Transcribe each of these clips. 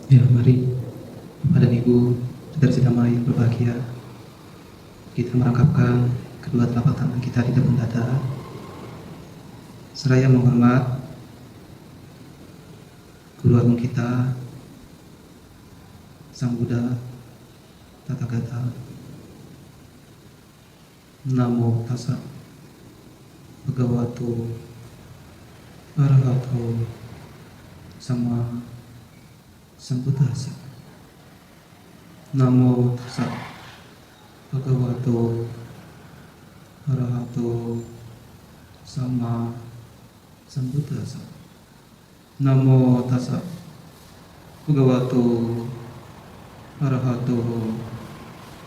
Ya, mari Bapak dan Ibu, saudara sedamai yang berbahagia, kita merangkapkan kedua telapak tangan kita di depan dada, seraya menghormat Guru Agung kita, Sang Buddha Tathagata. Namo Tassa Bhagavato Arahato Sama Sambuddhassa. Namo Tassa Bhagavato Arahato Sama Sambuddhassa. Namo Tassa Bhagavato Arahato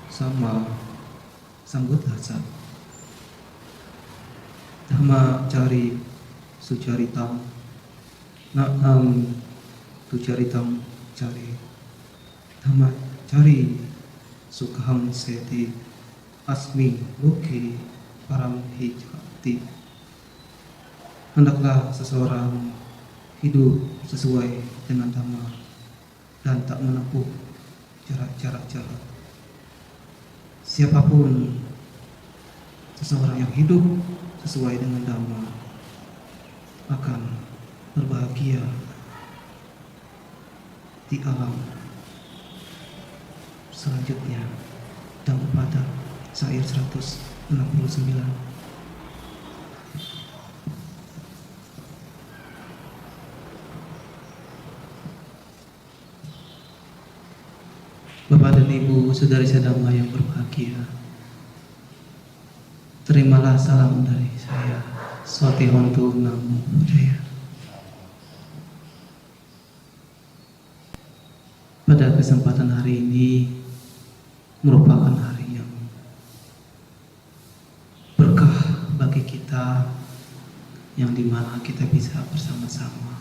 Sama Sambuddhassa. Dhamma cari sucaritam na'am tucaritam cari. Dhamma cari sukham seti asmi loke param hijati. Hendaklah seseorang hidup sesuai dengan dhamma dan tak menempuh cara-cara jahat. Siapapun seseorang yang hidup sesuai dengan dhamma akan berbahagia di alam selanjutnya. Dhammapada Syair 169. Bapak dan Ibu, saudari sedama yang berbahagia, terimalah salam dari saya, Swati Hontu Namo Buddhaya. Pada kesempatan hari ini merupakan hari yang berkah bagi kita, yang dimana kita bisa bersama-sama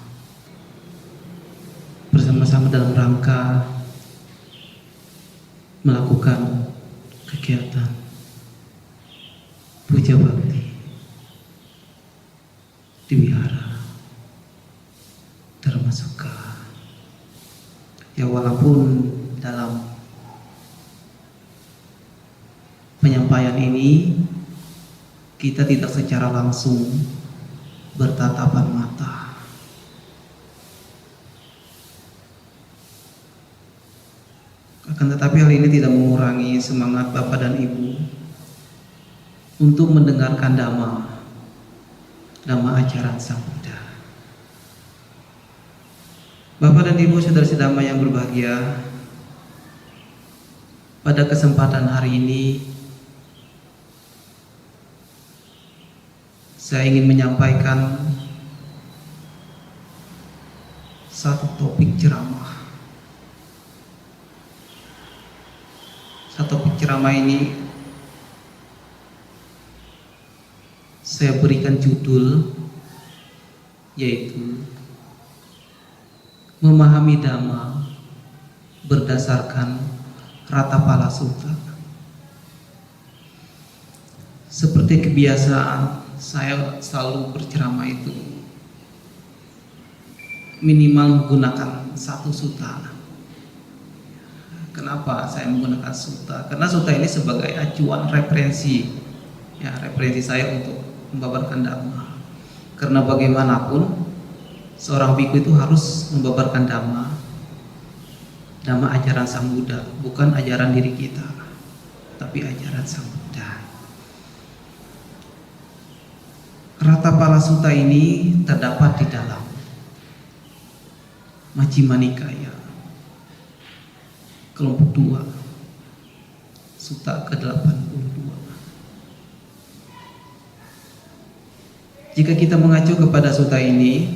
dalam rangka melakukan kegiatan puja bakti di wihara Dharma Sukha. Ya, walaupun dalam penyampaian ini kita tidak secara langsung bertatapan mata, akan tetapi hal ini tidak mengurangi semangat Bapak dan Ibu untuk mendengarkan dhamma ajaran Sang Buddha. Bapak dan Ibu, saudara sedama yang berbahagia, pada kesempatan hari ini saya ingin menyampaikan satu topik ceramah. Satu topik ceramah ini saya berikan judul, yaitu memahami dhamma berdasarkan Ratapala Sutta. Seperti kebiasaan, saya selalu berceramah itu minimal menggunakan satu sutta. Kenapa saya menggunakan sutta? Karena sutta ini sebagai acuan referensi, ya, referensi saya untuk membabarkan dhamma. Karena bagaimanapun seorang biku itu harus membabarkan dhamma ajaran Sang Buddha, bukan ajaran diri kita, tapi ajaran Sang Buddha. Ratapala Sutta ini terdapat di dalam Majjhima Nikaya kelompok 2, Sutta ke-82. Jika kita mengacu kepada sutta ini,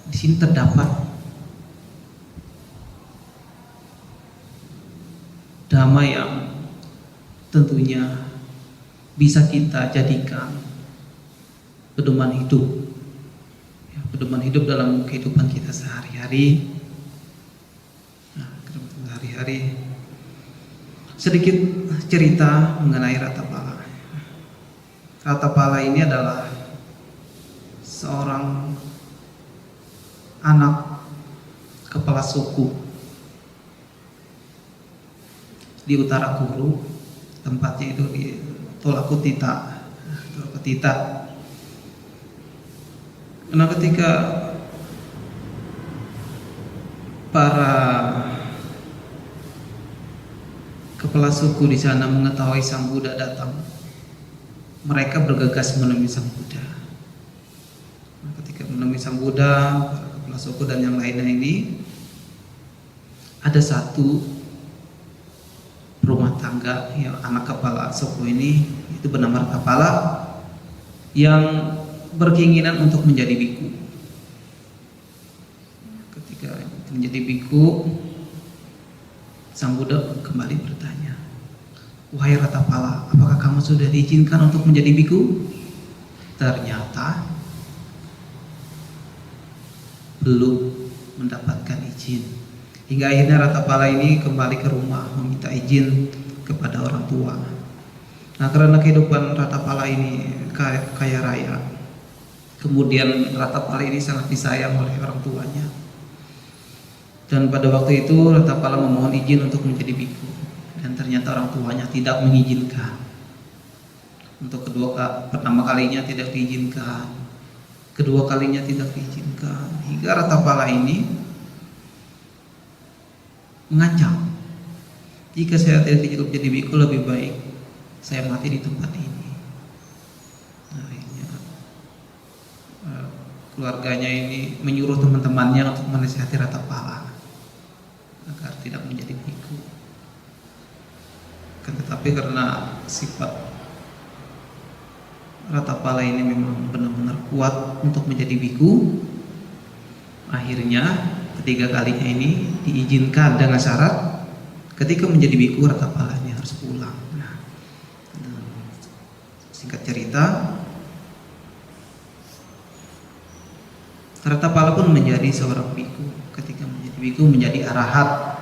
di sini terdapat dhamma yang tentunya bisa kita jadikan pedoman hidup, ya, pedoman hidup dalam kehidupan kita sehari-hari. Sedikit cerita mengenai Ratapala. Ratapala ini adalah seorang anak kepala suku di utara Kuru, tempatnya itu di Tolakutita. Nah, ketika para kepala suku di sana mengetahui Sang Buddha datang, mereka bergegas menemui Sang Buddha. Nah, ketika menemui Sang Buddha, para kepala suku dan yang lainnya ini, ada satu rumah tangga yang anak kepala suku ini itu bernama Ratapala yang berkeinginan untuk menjadi biku. Ketika menjadi biku, Sang Buddha kembali bertanya, "Wahai Ratapala, apakah kamu sudah diizinkan untuk menjadi biku?" Ternyata belum mendapatkan izin. Hingga akhirnya Ratapala ini kembali ke rumah meminta izin kepada orang tua. Nah, karena kehidupan Ratapala ini kaya raya, kemudian Ratapala ini sangat disayang oleh orang tuanya. Dan pada waktu itu Ratapala memohon izin untuk menjadi biku, dan ternyata orang tuanya tidak mengizinkan. Untuk pertama kalinya tidak diizinkan, kedua kalinya tidak diizinkan, hingga Ratapala ini mengancam, "Jika saya tidak hidup jadi biku, lebih baik saya mati di tempat ini." Nah, akhirnya keluarganya ini menyuruh teman-temannya untuk menasihati Ratapala agar tidak menjadi biku. Tetapi karena sifat Ratapala ini memang benar-benar kuat untuk menjadi biku, akhirnya ketiga kalinya ini diizinkan dengan syarat ketika menjadi biku Ratapalanya harus pulang. Nah, singkat cerita, Ratapala pun menjadi seorang biku. Ketika menjadi biku menjadi arahat.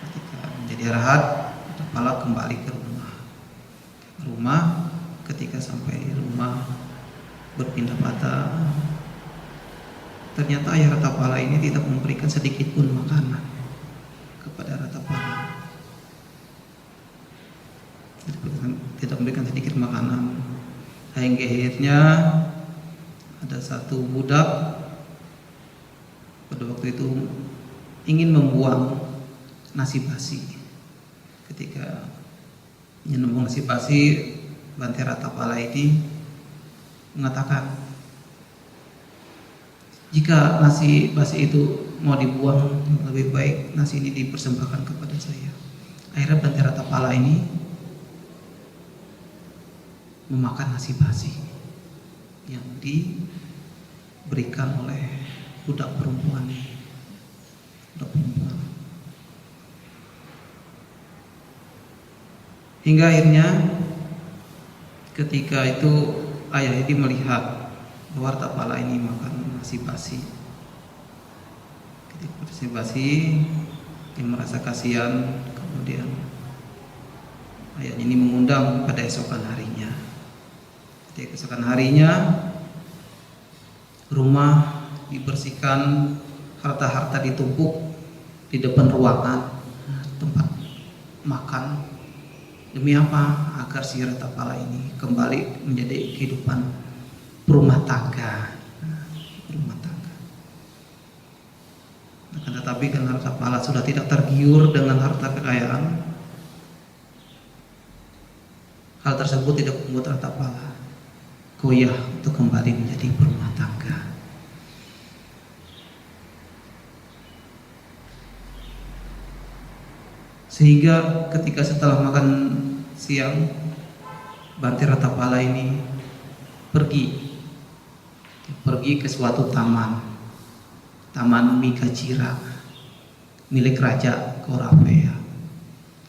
Ketika menjadi arahat, Ratapala kembali ke rumah. Ketika sampai rumah berpindah patah, ternyata ayah Ratapala ini tidak memberikan sedikit pun makanan kepada Ratapala. Tidak memberikan sedikit makanan. Hingga akhirnya ada satu budak pada waktu itu ingin membuang nasi basi. Ketika membuang nasi basi, Bante Ratapala ini mengatakan, "Jika nasi basi itu mau dibuang, lebih baik nasi ini dipersembahkan kepada saya." Akhirnya Bante Ratapala ini memakan nasi basi yang diberikan oleh budak perempuan. Hingga akhirnya ketika itu ayah ini melihat bahwa Ratapala ini makan nasi basi. Ketika nasi basi, dia merasa kasihan. Kemudian ayahnya ini mengundang pada esokan harinya. Ketika esokan harinya, rumah dibersihkan, harta-harta ditumpuk di depan ruangan tempat makan. Demi apa? Agar si Ratapala ini kembali menjadi kehidupan rumah tangga. Akan tetapi karena Ratapala sudah tidak tergiur dengan harta kekayaan, hal tersebut tidak membuat Ratapala goyah untuk kembali menjadi berumah tangga. Sehingga ketika setelah makan siang, Bante Ratapala ini pergi ke suatu taman Mikacira milik Raja Korapea.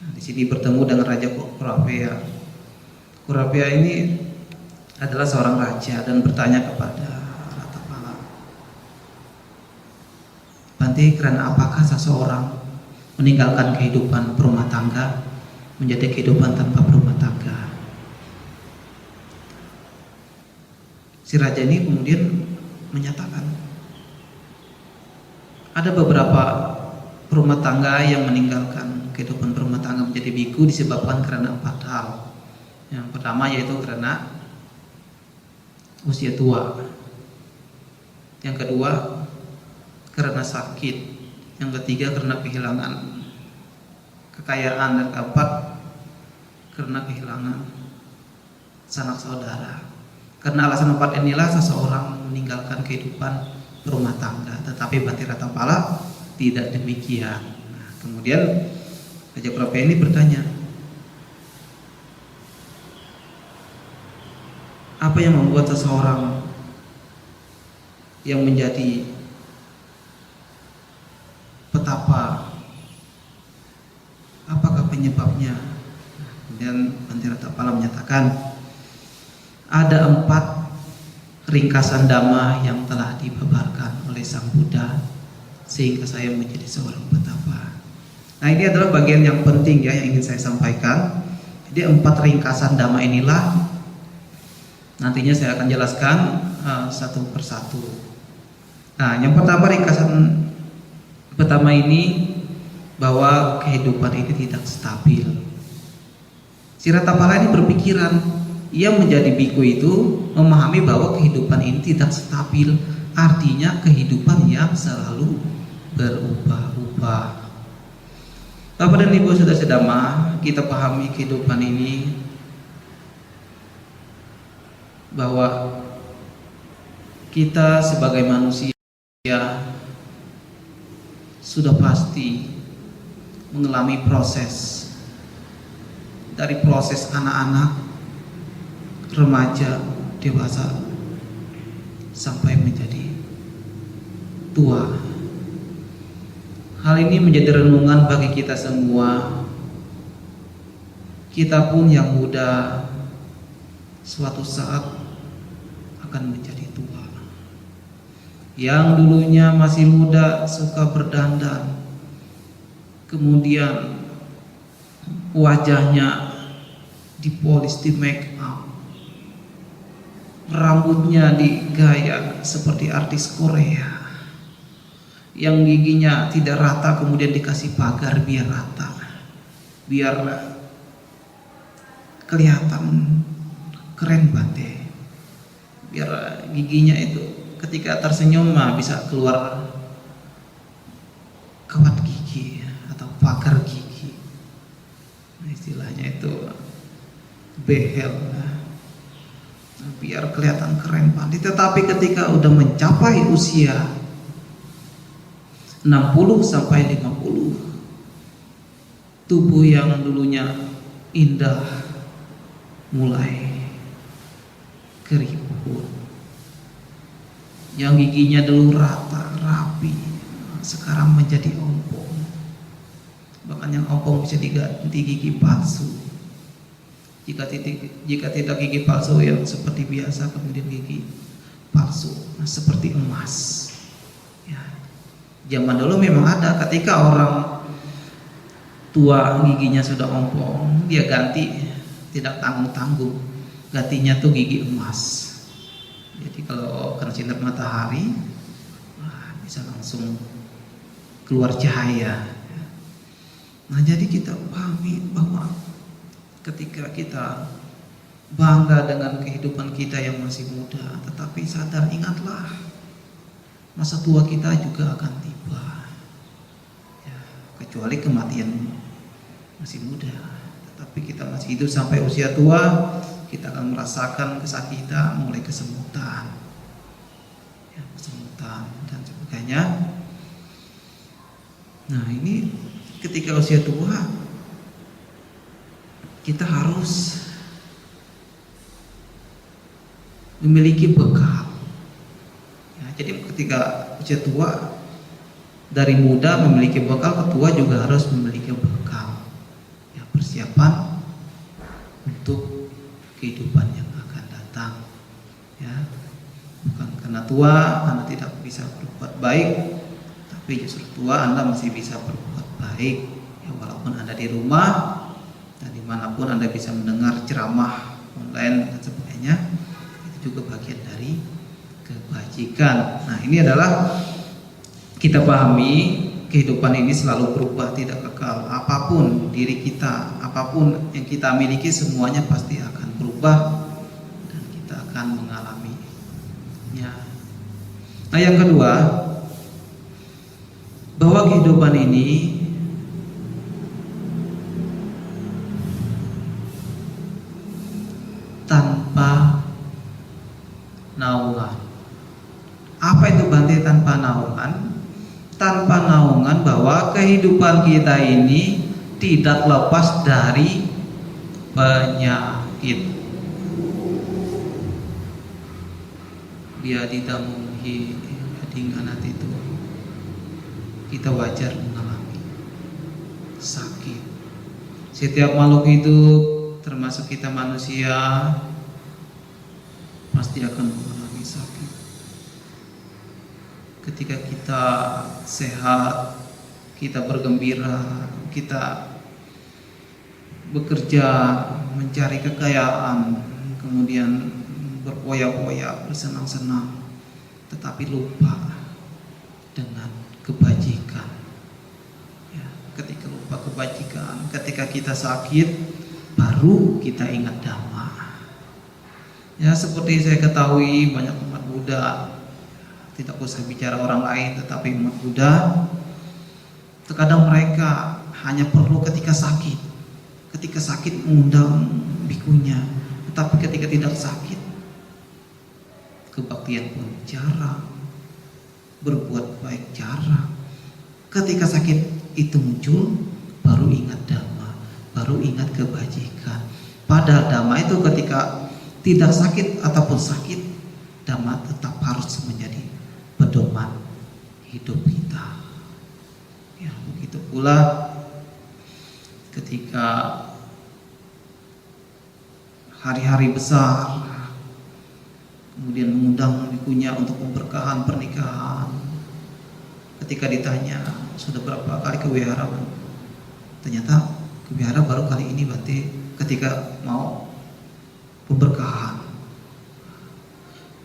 Nah, di sini bertemu dengan Raja Korapea. Korapea ini adalah seorang raja dan bertanya kepada Ratapala, "Bante, karena apakah seseorang meninggalkan kehidupan berumah tangga menjadi kehidupan tanpa berumah tangga?" Si raja ini kemudian menyatakan, Ada beberapa rumah tangga yang meninggalkan kehidupan berumah tangga menjadi biku disebabkan karena 4 hal. Yang pertama yaitu karena usia tua. Yang kedua karena sakit. Yang ketiga karena kehilangan kekayaan. Dan keempat karena kehilangan sanak saudara. Karena alasan 4 inilah seseorang meninggalkan kehidupan berumah tangga. Tetapi Bhante Ratnapala tidak demikian. Nah, kemudian Raja Prape ini bertanya, apa yang membuat seseorang yang menjadi petapa, apakah penyebabnya? Dan Bhante Ratnapala menyatakan ada 4 ringkasan dhamma yang telah dibabarkan oleh Sang Buddha sehingga saya menjadi seorang petapa. Nah, ini adalah bagian yang penting ya yang ingin saya sampaikan. Jadi 4 ringkasan dhamma inilah nantinya saya akan jelaskan satu persatu. Nah, yang pertama ringkasan pertama ini bahwa kehidupan ini tidak stabil. Si Ratnapala ini berpikiran, ia menjadi biku itu memahami bahwa kehidupan ini tidak stabil, artinya kehidupan yang selalu berubah-ubah. Bapak dan Ibu saudara sedama, kita pahami kehidupan ini bahwa kita sebagai manusia sudah pasti mengalami proses, dari proses anak-anak, remaja, dewasa, sampai menjadi tua. Hal ini menjadi renungan bagi kita semua. Kita pun yang muda suatu saat akan menjadi tua. Yang dulunya masih muda suka berdandan, kemudian wajahnya dipolis, di make up, rambutnya digaya seperti artis Korea, yang giginya tidak rata kemudian dikasih pagar biar rata, biar kelihatan keren banget, biar giginya itu ketika tersenyum bisa keluar kawat gigi atau pagar gigi. Nah, istilahnya itu behel, biar kelihatan keren banget. Tetapi ketika udah mencapai usia 60 sampai 50, tubuh yang dulunya indah mulai keriput. Yang giginya dulu rata, rapi, sekarang menjadi ompong. Bahkan yang ompong bisa diganti gigi palsu. Jika tidak gigi palsu yang seperti biasa, kemudian gigi palsu, seperti emas. Ya. Zaman dulu memang ada, ketika orang tua giginya sudah ompong, dia ganti tidak tanggung-tanggung, gantinya tuh gigi emas. Jadi kalau kena sinar matahari, bisa langsung keluar cahaya. Nah, jadi kita pahami bahwa ketika kita bangga dengan kehidupan kita yang masih muda, tetapi sadar, ingatlah masa tua kita juga akan tiba. Ya, kecuali kematian masih muda, tetapi kita masih hidup sampai usia tua, kita akan merasakan kesakitan, mulai kesemutan, ya, kesemutan dan sebagainya. Nah, ini ketika usia tua kita harus memiliki bekal. Ya, jadi ketika usia tua, dari muda memiliki bekal, tua juga harus memiliki bekal. Ya, persiapan untuk kehidupan yang akan datang. Ya, bukan karena tua Anda tidak bisa berbuat baik, tapi justru tua Anda masih bisa berbuat baik. Ya, walaupun Anda di rumah dan dimanapun Anda bisa mendengar ceramah online dan sebagainya, itu juga bagian dari kebajikan. Nah, ini adalah kita pahami kehidupan ini selalu berubah, tidak kekal. Apapun diri kita, apapun yang kita miliki, semuanya pasti akan berubah dan kita akan mengalaminya. Nah, yang kedua, bahwa kehidupan ini tanpa naungan. Apa itu Bante tanpa naungan? Tanpa naungan bahwa kehidupan kita ini tidak lepas dari penyakit. Dia tidak mungkin dengan itu kita wajar mengalami sakit. Setiap makhluk hidup, termasuk kita manusia, pasti akan mengalami sakit. Ketika kita sehat, kita bergembira, kita bekerja mencari kekayaan, kemudian berpoya-poya, bersenang-senang, tetapi lupa dengan kebajikan. Ya, ketika lupa kebajikan, ketika kita sakit, baru kita ingat Dhamma. Ya, seperti saya ketahui banyak umat Buddha, tidak usah bicara orang lain, tetapi umat Buddha terkadang mereka hanya perlu ketika sakit mengundang bikunya, tetapi ketika tidak sakit, kebaktian pun jarang, berbuat baik jarang. Ketika sakit itu muncul, baru ingat Dhamma, baru ingat kebajikan. Padahal Dhamma itu ketika tidak sakit ataupun sakit, Dhamma tetap harus menjadi pedoman hidup kita. Ya, begitu pula ketika hari-hari besar, kemudian mengundang bikunya untuk pemberkahan pernikahan. Ketika ditanya, sudah berapa kali ke wihara? Ternyata ke wihara baru kali ini Bante, ketika mau pemberkahan,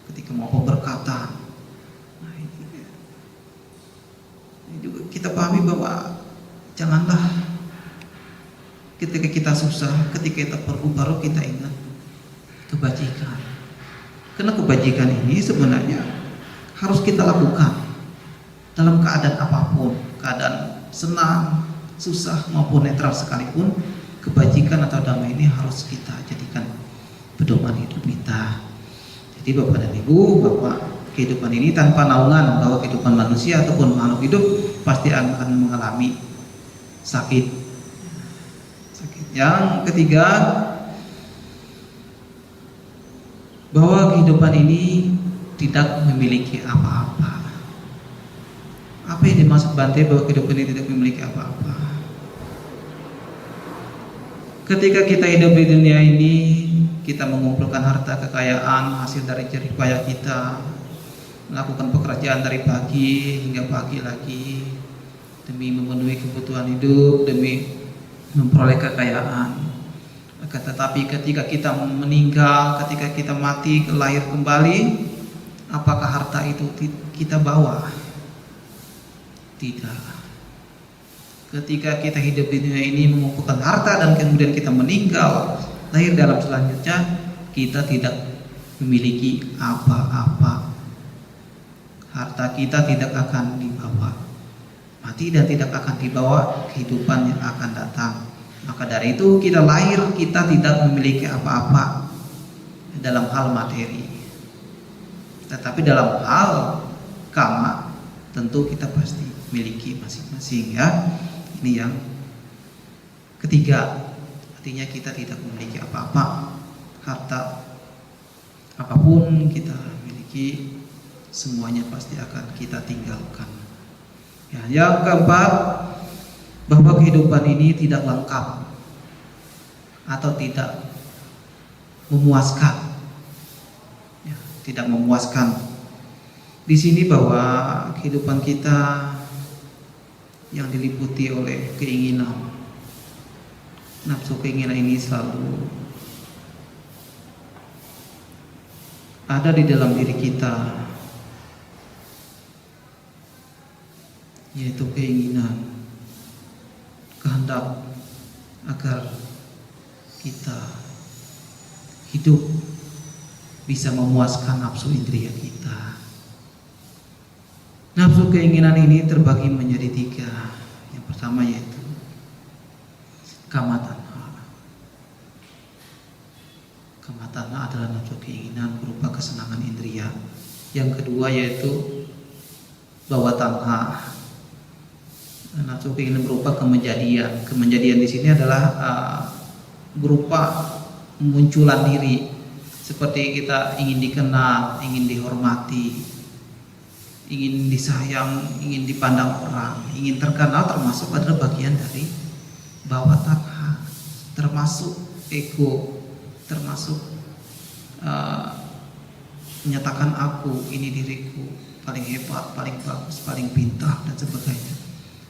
ketika mau pemberkatan. Juga kita pahami bahwa janganlah ketika kita susah, ketika kita perlu, baru kita ingat kebajikan. Karena kebajikan ini sebenarnya harus kita lakukan dalam keadaan apapun, keadaan senang, susah maupun netral sekalipun. Kebajikan atau Dhamma ini harus kita jadikan pedoman hidup kita. Jadi Bapak dan Ibu, bahwa kehidupan ini tanpa naungan, bahwa kehidupan manusia ataupun makhluk hidup pasti akan mengalami sakit. Yang ketiga, bahwa kehidupan ini tidak memiliki apa-apa. Apa yang dimaksud Bante bahwa kehidupan ini tidak memiliki apa-apa? Ketika kita hidup di dunia ini, kita mengumpulkan harta kekayaan hasil dari jerih payah kita, melakukan pekerjaan dari pagi hingga pagi lagi demi memenuhi kebutuhan hidup, demi memperoleh kekayaan. Tetapi ketika kita meninggal, ketika kita mati, lahir kembali, apakah harta itu kita bawa? Tidak. Ketika kita hidup di dunia ini mengumpulkan harta dan kemudian kita meninggal, lahir dalam selanjutnya, kita tidak memiliki apa-apa. Harta kita tidak akan dibawa, mati dan tidak akan dibawa kehidupan yang akan datang. Maka dari itu kita lahir, kita tidak memiliki apa-apa dalam hal materi, tetapi dalam hal kama tentu kita pasti miliki masing-masing. Ya, ini yang ketiga, artinya kita tidak memiliki apa-apa. Harta apapun kita miliki, semuanya pasti akan kita tinggalkan. Ya, yang keempat, bahwa kehidupan ini tidak lengkap atau tidak memuaskan. Ya, tidak memuaskan. Di sini bahwa kehidupan kita yang diliputi oleh keinginan, nafsu keinginan ini selalu ada di dalam diri kita. yaitu keinginan, kehendak agar kita hidup bisa memuaskan nafsu indria kita. Nafsu keinginan ini terbagi menjadi 3. Yang pertama yaitu kama tanha. Kama tanha adalah nafsu keinginan berupa kesenangan indria. Yang kedua yaitu bawa tanha. Nafsu keinginan berupa kemenjadian. Kemenjadian di sini adalah berupa munculan diri, seperti kita ingin dikenal, ingin dihormati, ingin disayang, ingin dipandang orang, ingin terkenal, termasuk adalah bagian dari bawa tanha, termasuk ego, termasuk menyatakan aku, ini diriku paling hebat, paling bagus, paling pintar dan sebagainya.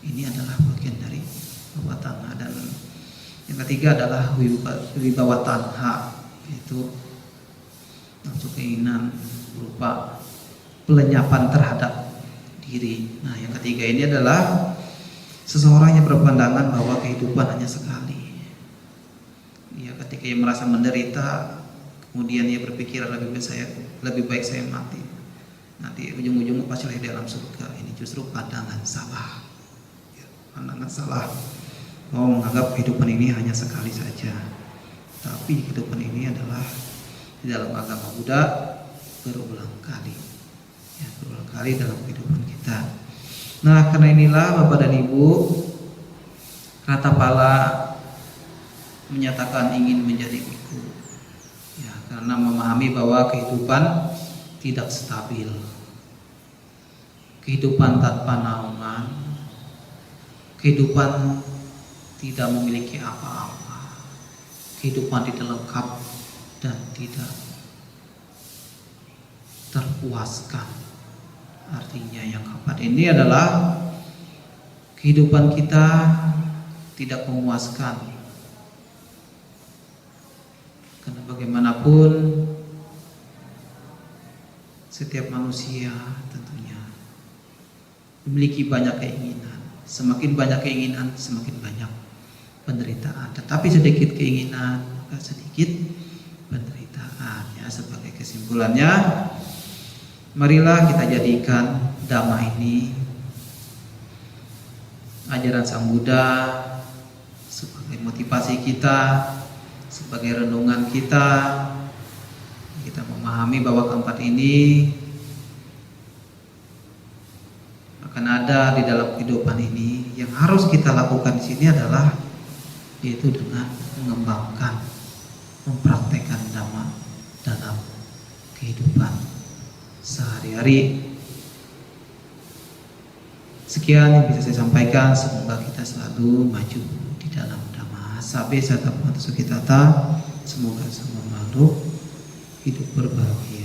Ini adalah bagian dari bawa tanha. Dan yang ketiga adalah wibawa tanha, yaitu nafsu keinginan berupa pelenyapan terhadap diri. Nah, yang ketiga ini adalah seseorang yang berpandangan bahwa kehidupan hanya sekali. Ya, ketika ia merasa menderita, kemudian ia berpikir lebih baik saya mati. Nanti ujung-ujungnya pasti di dalam surga. Ini justru pandangan salah. Pandangan salah. Mau menganggap kehidupan ini hanya sekali saja. Tapi kehidupan ini adalah di dalam agama Buddha berulang kali. Ya, berulang kali dalam kehidupan kita. Nah, karena inilah Bapak dan Ibu, Ratapala menyatakan ingin menjadi biku. Ya, karena memahami bahwa kehidupan tidak stabil. Kehidupan tanpa naungan. Kehidupan tidak memiliki apa-apa. Kehidupan tidak lengkap dan tidak terpuaskan. Artinya yang keempat ini adalah kehidupan kita tidak memuaskan. Karena bagaimanapun setiap manusia tentunya memiliki banyak keinginan. Semakin banyak keinginan, semakin banyak penderitaan. Tetapi sedikit keinginan, maka sedikit penderitaan. Ya, sebagai kesimpulannya, marilah kita jadikan Dhamma ini, ajaran Sang Buddha, sebagai motivasi kita, sebagai renungan kita. Kita memahami bahwa keempat ini akan ada di dalam kehidupan ini. Yang harus kita lakukan di sini adalah yaitu dengan mengembangkan, mempraktekkan Dhamma dalam kehidupan sehari-hari. Sekian yang bisa saya sampaikan. Semoga kita selalu maju di dalam Dhamma. Sabe sata puatu sukitata. Semoga semua makhluk hidup berbahagia.